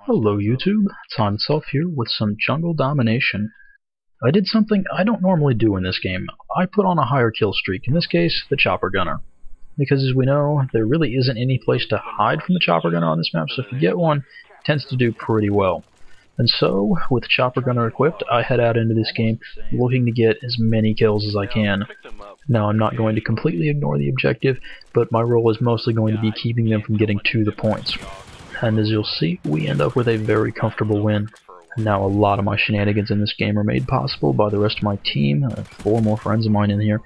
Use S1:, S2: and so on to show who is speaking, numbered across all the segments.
S1: Hello YouTube, it's Self here with some jungle domination. I did something I don't normally do in this game. I put on a higher kill streak, in this case, the chopper gunner. Because as we know, there really isn't any place to hide from the chopper gunner on this map, so if you get one, it tends to do pretty well. And so, with chopper gunner equipped, I head out into this game looking to get as many kills as I can. Now I'm not going to completely ignore the objective, but my role is mostly going to be keeping them from getting to the points. And as you'll see, we end up with a very comfortable win. Now a lot of my shenanigans in this game are made possible by the rest of my team, 4 more friends of mine in here,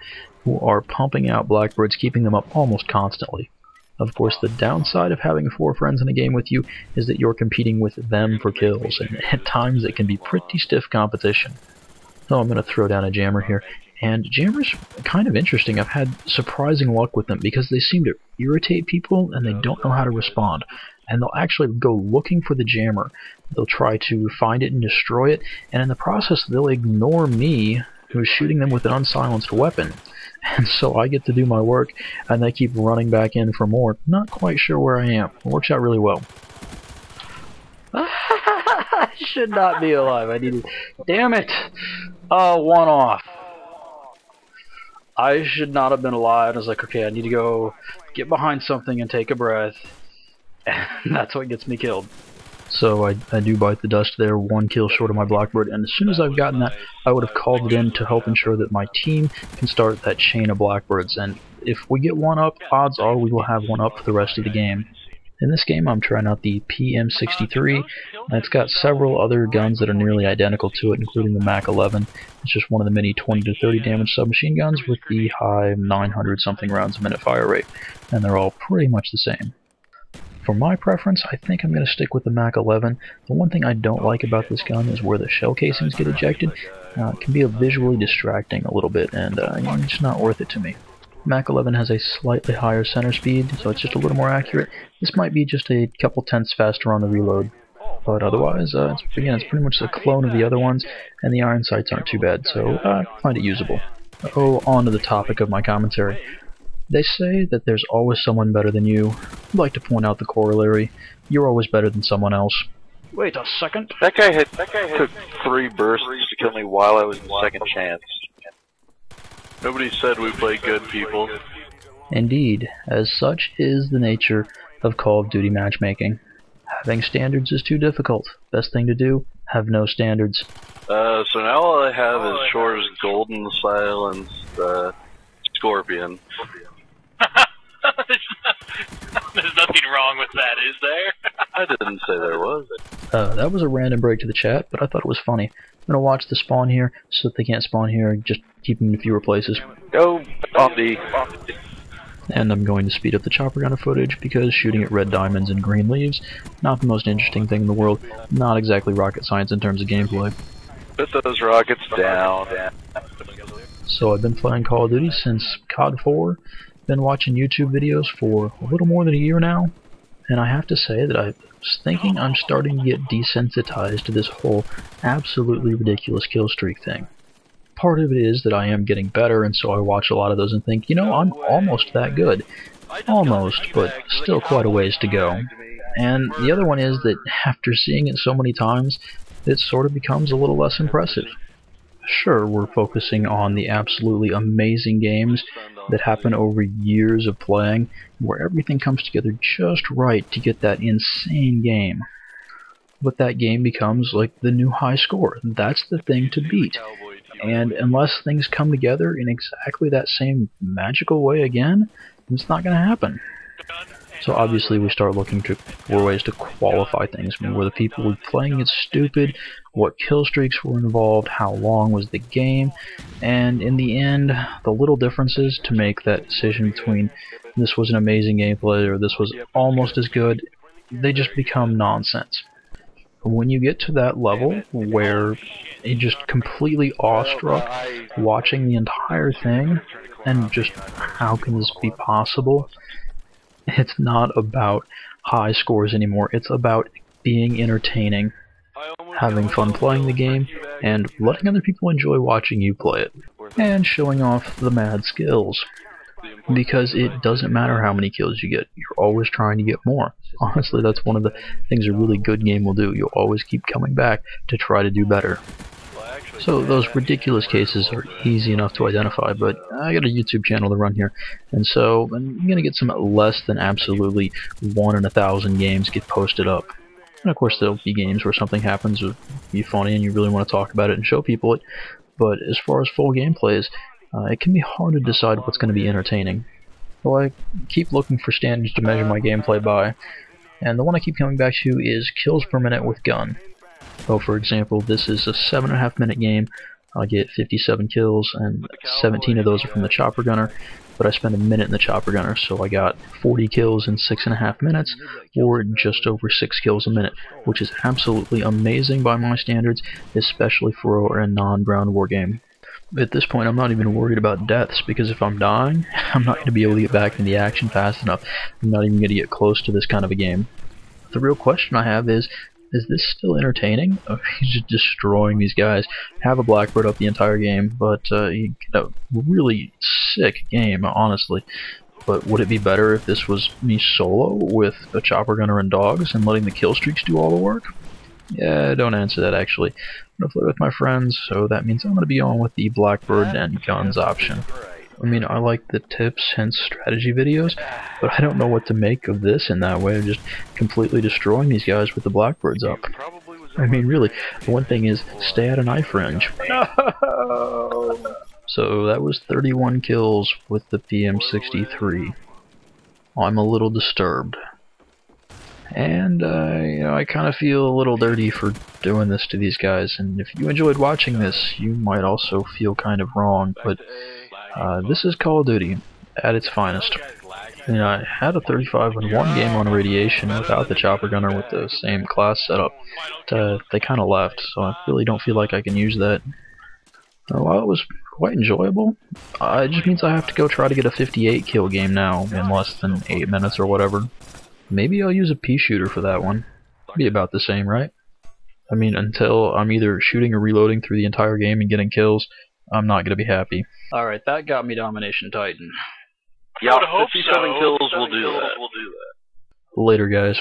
S1: who are pumping out blackbirds, keeping them up almost constantly. Of course, the downside of having 4 friends in a game with you is that you're competing with them for kills, and at times it can be pretty stiff competition. So I'm going to throw down a jammer here, and jammers are kind of interesting. I've had surprising luck with them because they seem to irritate people and they don't know how to respond. And they'll actually go looking for the jammer. They'll try to find it and destroy it, and in the process they'll ignore me, who's shooting them with an unsilenced weapon. And so I get to do my work, and they keep running back in for more. Not quite sure where I am. It works out really well. I should not be alive. I needed... Damn it! One off. I should not have been alive. I was like, okay, I need to go get behind something and take a breath. And that's what gets me killed. So I do bite the dust there, 1 kill short of my blackbird, and as soon as I've gotten that, I would have called it in to help ensure that my team can start that chain of blackbirds, and if we get 1 up, odds are we will have 1 up for the rest of the game. In this game I'm trying out the PM63, and it's got several other guns that are nearly identical to it, including the Mac 11. It's just one of the many 20 to 30 damage submachine guns with the high 900 something rounds a minute fire rate, and they're all pretty much the same. For my preference, I think I'm going to stick with the Mac 11. The one thing I don't like about this gun is where the shell casings get ejected. It can be visually distracting a little bit, and it's just not worth it to me. Mac 11 has a slightly higher center speed, so it's just a little more accurate. This might be just a couple tenths faster on the reload. But otherwise, it's pretty much a clone of the other ones, and the iron sights aren't too bad, so I find it usable. Oh, on to the topic of my commentary. They say that there's always someone better than you. I'd like to point out the corollary. You're always better than someone else. Wait a second.
S2: That guy took 3 bursts to kill me while I was in second chance. Nobody said we played good, people.
S1: Indeed, as such is the nature of Call of Duty matchmaking. Having standards is too difficult. Best thing to do, have no standards.
S2: So now all I have is Shore's Golden Silence, Scorpion.
S3: There's nothing wrong with that, is there?
S2: I didn't say there was.
S1: That was a random break to the chat, but I thought it was funny. I'm gonna watch the spawn here, so that they can't spawn here, just keep them in fewer places.
S2: Go on D.
S1: And I'm going to speed up the chopper gunner footage, because shooting at red diamonds and green leaves, not the most interesting thing in the world, not exactly rocket science in terms of gameplay.
S2: Put those rockets down.
S1: So I've been playing Call of Duty since COD 4, been watching YouTube videos for a little more than a year now, and I have to say that I was thinking I'm starting to get desensitized to this whole absolutely ridiculous kill streak thing. Part of it is that I am getting better, and so I watch a lot of those and think, you know, I'm almost that good. Almost, but still quite a ways to go. And the other one is that after seeing it so many times, it sort of becomes a little less impressive. Sure, we're focusing on the absolutely amazing games that happen over years of playing, where everything comes together just right to get that insane game. But that game becomes like the new high score. That's the thing to beat. And unless things come together in exactly that same magical way again, it's not going to happen. So obviously we start looking for ways to qualify things. I mean, were the people playing it stupid? What kill streaks were involved? How long was the game? And in the end, the little differences to make that decision between this was an amazing gameplay or this was almost as good, they just become nonsense. When you get to that level where you're just completely awestruck watching the entire thing and just how can this be possible? It's not about high scores anymore, it's about being entertaining, having fun playing the game, and letting other people enjoy watching you play it, and showing off the mad skills. because it doesn't matter how many kills you get. You're always trying to get more. Honestly, that's one of the things a really good game will do. You'll always keep coming back to try to do better. So those ridiculous cases are easy enough to identify, but I got a YouTube channel to run here, and so I'm going to get some less than absolutely 1 in 1,000 games get posted up. And of course there'll be games where something happens or be funny and you really want to talk about it and show people it, but as far as full gameplays, it can be hard to decide what's going to be entertaining. So I keep looking for standards to measure my gameplay by, and the one I keep coming back to is kills per minute with gun. So for example, this is a 7.5 minute game. I get 57 kills, and 17 of those are from the chopper gunner, but I spent a minute in the chopper gunner, so I got 40 kills in 6.5 minutes, or just over 6 kills a minute, which is absolutely amazing by my standards, especially for a non-ground war game. At this point, I'm not even worried about deaths, because if I'm dying, I'm not going to be able to get back into the action fast enough. I'm not even going to get close to this kind of a game. The real question I have is this still entertaining? He's just destroying these guys. Have a Blackbird up the entire game, but you get a really sick game, honestly. But would it be better if this was me solo with a chopper gunner and dogs and letting the kill streaks do all the work? Yeah, don't answer that actually. I'm going to play with my friends, so that means I'm going to be on with the Blackbird and guns option. I mean, I like the tips and strategy videos, but I don't know what to make of this in that way of just completely destroying these guys with the Blackbirds up. I mean, really, the one thing is, stay out of knife range. No! So that was 31 kills with the PM63. I'm a little disturbed. And, you know, I kind of feel a little dirty for doing this to these guys, and if you enjoyed watching this, you might also feel kind of wrong, but this is Call of Duty at its finest. You know, I had a 35-1 game on Radiation without the chopper gunner with the same class setup. They kind of left, so I really don't feel like I can use that. While it was quite enjoyable, it just means I have to go try to get a 58 kill game now in less than 8 minutes or whatever. Maybe I'll use a pea shooter for that one. Be about the same, right? I mean, until I'm either shooting or reloading through the entire game and getting kills, I'm not going to be happy. Alright, that got me Domination Titan.
S2: Yeah, 57 kills will do that.
S1: Later, guys.